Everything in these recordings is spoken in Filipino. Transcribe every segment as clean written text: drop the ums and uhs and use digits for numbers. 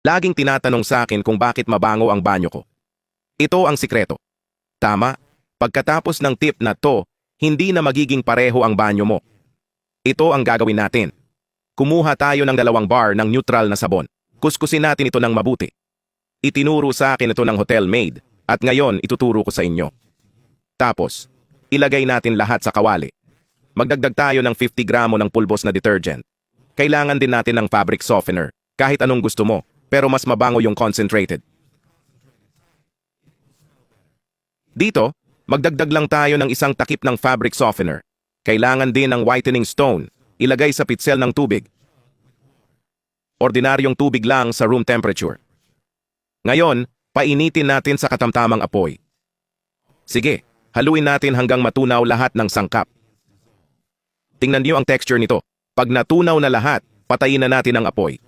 Laging tinatanong sa akin kung bakit mabango ang banyo ko. Ito ang sikreto. Tama, pagkatapos ng tip na to, hindi na magiging pareho ang banyo mo. Ito ang gagawin natin. Kumuha tayo ng 2 bar ng neutral na sabon. Kuskusin natin ito ng mabuti. Itinuro sa akin ito ng hotel maid at ngayon ituturo ko sa inyo. Tapos, ilagay natin lahat sa kawali. Magdagdag tayo ng 50 gramo ng pulbos na detergent. Kailangan din natin ng fabric softener, kahit anong gusto mo, pero mas mabango yung concentrated. Dito, magdagdag lang tayo ng 1 takip ng fabric softener. Kailangan din ng whitening stone, ilagay sa pitsel ng tubig. Ordinaryong tubig lang sa room temperature. Ngayon, painitin natin sa katamtamang apoy. Sige, haluin natin hanggang matunaw lahat ng sangkap. Tingnan niyo ang texture nito. Pag natunaw na lahat, patayin na natin ang apoy.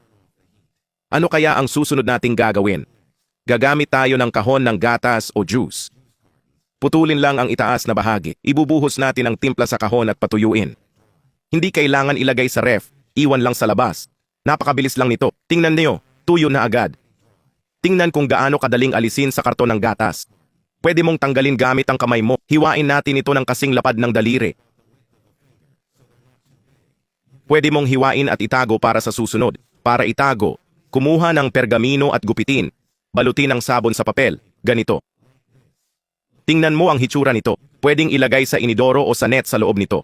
Ano kaya ang susunod nating gagawin? Gagamit tayo ng kahon ng gatas o juice. Putulin lang ang itaas na bahagi. Ibubuhos natin ang timpla sa kahon at patuyuin. Hindi kailangan ilagay sa ref, iwan lang sa labas. Napakabilis lang nito. Tingnan niyo, tuyo na agad. Tingnan kung gaano kadaling alisin sa karton ng gatas. Pwede mong tanggalin gamit ang kamay mo. Hiwain natin ito ng kasing lapad ng daliri. Pwede mong hiwain at itago para sa susunod. Para itago, kumuha ng pergamino at gupitin. Balutin ang sabon sa papel. Ganito. Tingnan mo ang hitsura nito. Pwedeng ilagay sa inidoro o sa net sa loob nito.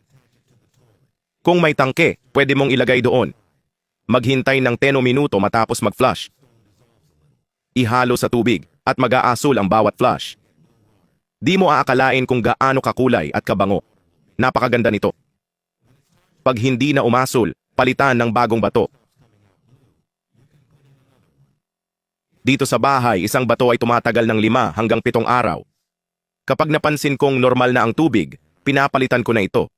Kung may tangke, pwede mong ilagay doon. Maghintay ng 10 minuto matapos mag-flush. Ihalo sa tubig at mag-aasul ang bawat flush. Di mo aakalain kung gaano kakulay at kabango. Napakaganda nito. Pag hindi na umasul, palitan ng bagong bato. Dito sa bahay, isang bato ay tumatagal ng 5 hanggang 7 araw. Kapag napansin kong normal na ang tubig, pinapalitan ko na ito.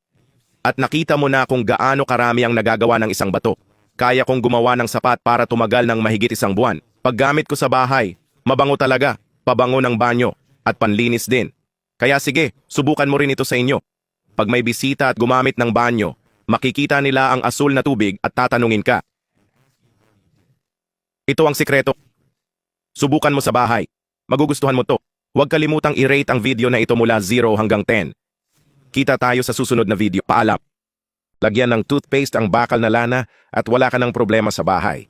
At nakita mo na kung gaano karami ang nagagawa ng isang bato. Kaya kong gumawa ng sapat para tumagal ng mahigit 1 buwan. Paggamit ko sa bahay, mabango talaga, pabango ng banyo, at panlinis din. Kaya sige, subukan mo rin ito sa inyo. Pag may bisita at gumamit ng banyo, makikita nila ang asul na tubig at tatanungin ka. Ito ang sikreto. Subukan mo sa bahay. Magugustuhan mo to. Huwag kalimutang i-rate ang video na ito mula 0 hanggang 10. Kita tayo sa susunod na video. Paalam. Lagyan ng toothpaste ang bakal na lana at wala ka ng problema sa bahay.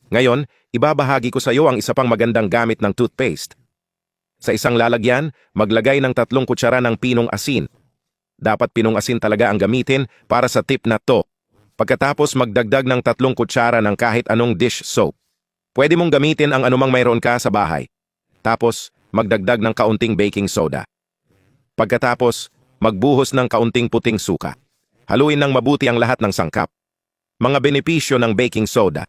Ngayon, ibabahagi ko sa iyo ang isa pang magandang gamit ng toothpaste. Sa isang lalagyan, maglagay ng 3 kutsara ng pinong asin. Dapat pinong asin talaga ang gamitin para sa tip na to. Pagkatapos magdagdag ng 3 kutsara ng kahit anong dish soap. Pwede mong gamitin ang anumang mayroon ka sa bahay. Tapos, magdagdag ng kaunting baking soda. Pagkatapos, magbuhos ng kaunting puting suka. Haluin ng mabuti ang lahat ng sangkap. Mga benepisyo ng baking soda.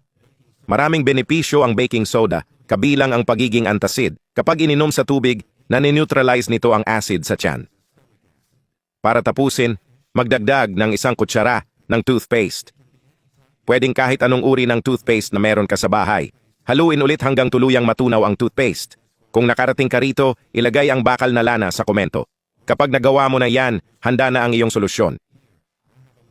Maraming benepisyo ang baking soda, kabilang ang pagiging antacid. Kapag ininom sa tubig, nanineutralize nito ang acid sa tiyan. Para tapusin, magdagdag ng 1 kutsara ng toothpaste. Pwedeng kahit anong uri ng toothpaste na meron ka sa bahay. Haluin ulit hanggang tuluyang matunaw ang toothpaste. Kung nakarating ka rito, ilagay ang bakal na lana sa komento. Kapag nagawa mo na yan, handa na ang iyong solusyon.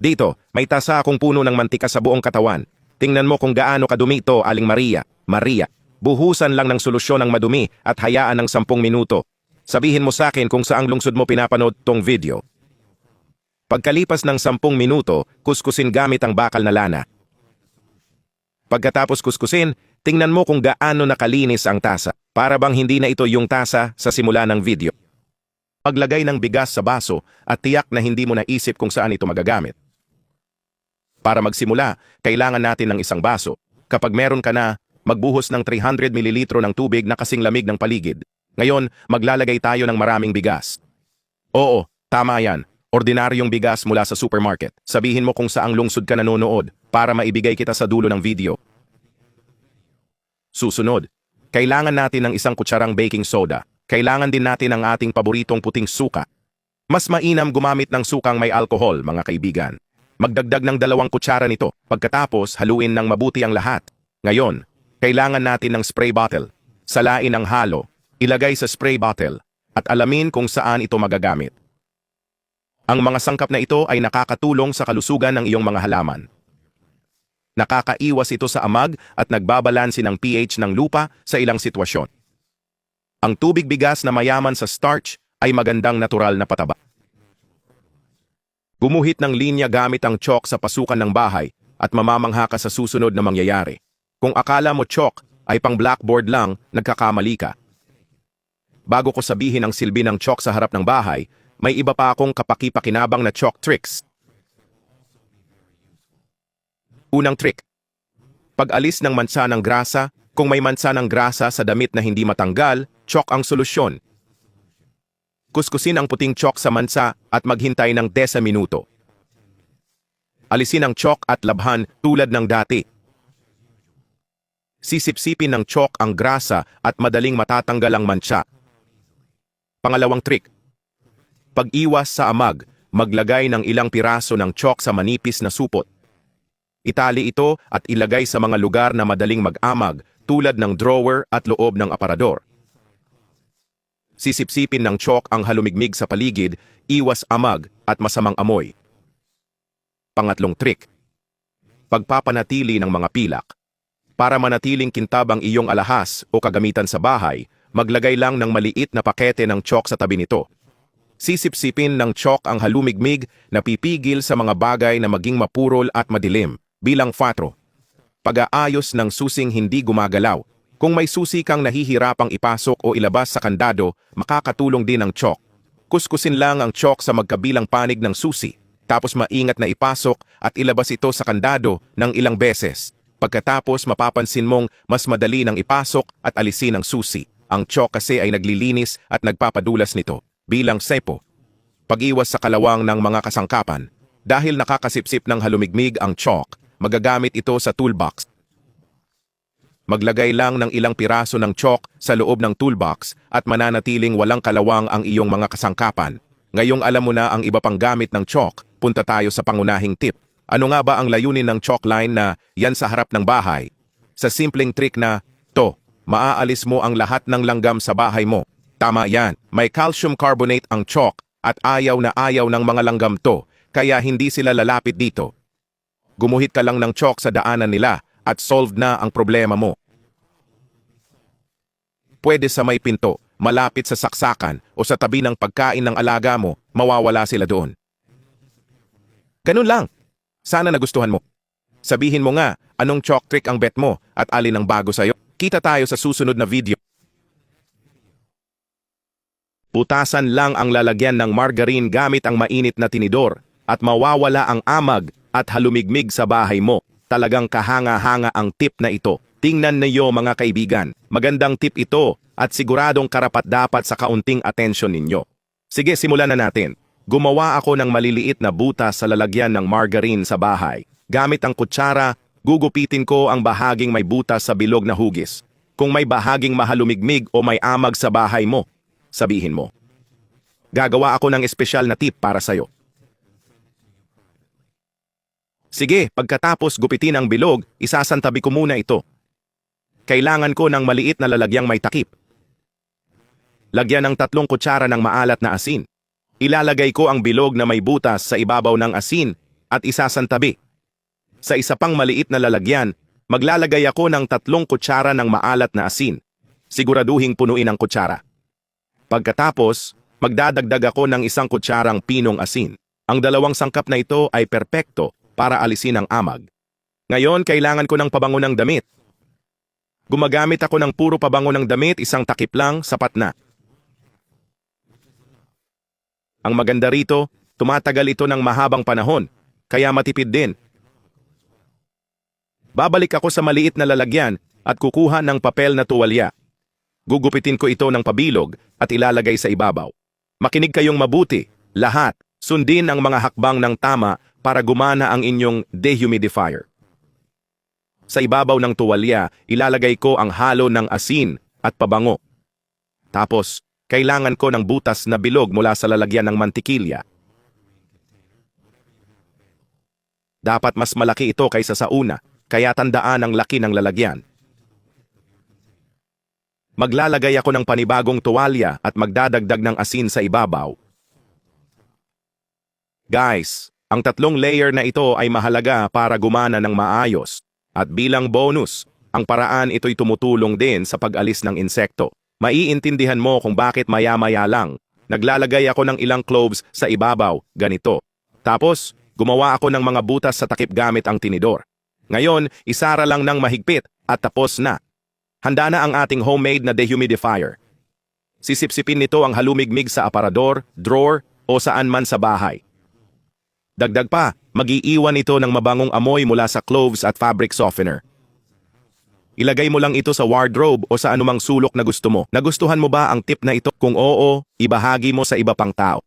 Dito, may tasa akong puno ng mantika sa buong katawan. Tingnan mo kung gaano kadumi ito, Aling Maria. Maria, buhusan lang ng solusyon ang madumi at hayaan ng 10 minuto. Sabihin mo sa akin kung saang lungsod mo pinapanood tong video. Pagkalipas ng 10 minuto, kuskusin gamit ang bakal na lana. Pagkatapos kuskusin, tingnan mo kung gaano nakalinis ang tasa. Para bang hindi na ito yung tasa sa simula ng video. Paglagay ng bigas sa baso at tiyak na hindi mo naisip kung saan ito magagamit. Para magsimula, kailangan natin ng 1 baso. Kapag meron ka na, magbuhos ng 300 ml ng tubig na kasing lamig ng paligid. Ngayon, maglalagay tayo ng maraming bigas. Oo, tama yan. Ordinaryong bigas mula sa supermarket. Sabihin mo kung saang lungsod ka nanonood para maibigay kita sa dulo ng video. Susunod, kailangan natin ng 1 kutsarang baking soda. Kailangan din natin ang ating paboritong puting suka. Mas mainam gumamit ng sukang may alkohol, mga kaibigan. Magdagdag ng 2 kutsara nito. Pagkatapos, haluin ng mabuti ang lahat. Ngayon, kailangan natin ng spray bottle. Salain ang halo, ilagay sa spray bottle, at alamin kung saan ito magagamit. Ang mga sangkap na ito ay nakakatulong sa kalusugan ng iyong mga halaman. Nakakaiwas ito sa amag at nagbabalansi ng pH ng lupa sa ilang sitwasyon. Ang tubig bigas na mayaman sa starch ay magandang natural na pataba. Gumuhit ng linya gamit ang chalk sa pasukan ng bahay at mamamangha ka sa susunod na mangyayari. Kung akala mo chalk ay pang blackboard lang, nagkakamali ka. Bago ko sabihin ang silbi ng chalk sa harap ng bahay, may iba pa akong kapaki-pakinabang na chalk tricks. Unang trick. Pag-alis ng mansa ng grasa, kung may mansa ng grasa sa damit na hindi matanggal, chalk ang solusyon. Kuskusin ang puting chalk sa mansa at maghintay ng 10 minuto. Alisin ang chalk at labhan tulad ng dati. Sisipsipin ng chalk ang grasa at madaling matatanggal ang mansa. Pangalawang trick. Pag-iwas sa amag, maglagay ng ilang piraso ng chalk sa manipis na supot. Itali ito at ilagay sa mga lugar na madaling mag-amag tulad ng drawer at loob ng aparador. Sisipsipin ng chalk ang halumigmig sa paligid, iwas amag at masamang amoy. Pangatlong trick. Pagpapanatili ng mga pilak. Para manatiling kintab ang iyong alahas o kagamitan sa bahay, maglagay lang ng maliit na pakete ng chalk sa tabi nito. Sisipsipin ng chalk ang halumigmig na pipigil sa mga bagay na maging mapurol at madilim, bilang 4. Pag-aayos ng susing hindi gumagalaw. Kung may susi kang nahihirapang ipasok o ilabas sa kandado, makakatulong din ang chalk. Kuskusin lang ang chalk sa magkabilang panig ng susi, tapos maingat na ipasok at ilabas ito sa kandado ng ilang beses. Pagkatapos mapapansin mong mas madali nang ipasok at alisin ang susi. Ang chalk kasi ay naglilinis at nagpapadulas nito. Bilang sepo. Pag-iwas sa kalawang ng mga kasangkapan. Dahil nakakasipsip ng halumigmig ang chalk, magagamit ito sa toolbox. Maglagay lang ng ilang piraso ng chalk sa loob ng toolbox at mananatiling walang kalawang ang iyong mga kasangkapan. Ngayong alam mo na ang iba pang gamit ng chalk, punta tayo sa pangunahing tip. Ano nga ba ang layunin ng chalk line na yan sa harap ng bahay? Sa simpleng trick na, maaalis mo ang lahat ng langgam sa bahay mo. Tama yan, may calcium carbonate ang chalk at ayaw na ayaw ng mga langgam to, kaya hindi sila lalapit dito. Gumuhit ka lang ng chalk sa daanan nila at solved na ang problema mo. Pwede sa may pinto, malapit sa saksakan o sa tabi ng pagkain ng alaga mo, mawawala sila doon. Ganun lang. Sana nagustuhan mo. Sabihin mo nga, anong chalk trick ang bet mo at alin ang bago sa'yo? Kita tayo sa susunod na video. Putasan lang ang lalagyan ng margarine gamit ang mainit na tinidor at mawawala ang amag at halumigmig sa bahay mo. Talagang kahanga-hanga ang tip na ito. Tingnan niyo mga kaibigan, magandang tip ito at siguradong karapat-dapat sa kaunting atensyon ninyo. Sige, simulan na natin. Gumawa ako ng maliliit na butas sa lalagyan ng margarine sa bahay. Gamit ang kutsara, gugupitin ko ang bahaging may butas sa bilog na hugis. Kung may bahaging mahalumigmig o may amag sa bahay mo, sabihin mo. Gagawa ako ng espesyal na tip para sa'yo. Sige, pagkatapos gupitin ang bilog, isasantabi ko muna ito. Kailangan ko ng maliit na lalagyang may takip. Lagyan ng 3 kutsara ng maalat na asin. Ilalagay ko ang bilog na may butas sa ibabaw ng asin at isasantabi. Sa isa pang maliit na lalagyan, maglalagay ako ng 3 kutsara ng maalat na asin. Siguraduhing punuin ang kutsara. Pagkatapos, magdadagdag ako ng 1 kutsarang pinong asin. Ang 2 sangkap na ito ay perpekto para alisin ang amag. Ngayon, kailangan ko ng pabango ng damit. Gumagamit ako ng puro pabango ng damit, 1 takip lang, sapat na. Ang maganda rito, tumatagal ito ng mahabang panahon, kaya matipid din. Babalik ako sa maliit na lalagyan at kukuha ng papel na tuwalya. Gugupitin ko ito ng pabilog at ilalagay sa ibabaw. Makinig kayong mabuti, lahat. Sundin ang mga hakbang ng tama para gumana ang inyong dehumidifier. Sa ibabaw ng tuwalya, ilalagay ko ang halo ng asin at pabango. Tapos, kailangan ko ng butas na bilog mula sa lalagyan ng mantikilya. Dapat mas malaki ito kaysa sa una, kaya tandaan ang laki ng lalagyan. Maglalagay ako ng panibagong tuwalya at magdadagdag ng asin sa ibabaw. Guys, ang 3 layer na ito ay mahalaga para gumana ng maayos. At bilang bonus, ang paraan ito'y tumutulong din sa pag-alis ng insekto. Maiintindihan mo kung bakit maya-maya lang. Naglalagay ako ng ilang cloves sa ibabaw, ganito. Tapos, gumawa ako ng mga butas sa takip gamit ang tinidor. Ngayon, isara lang ng mahigpit at tapos na. Handa na ang ating homemade na dehumidifier. Sisipsipin nito ang halumigmig sa aparador, drawer o saan man sa bahay. Dagdag pa, mag-iiwan ito ng mabangong amoy mula sa cloves at fabric softener. Ilagay mo lang ito sa wardrobe o sa anumang sulok na gusto mo. Nagustuhan mo ba ang tip na ito? Kung oo, ibahagi mo sa iba pang tao.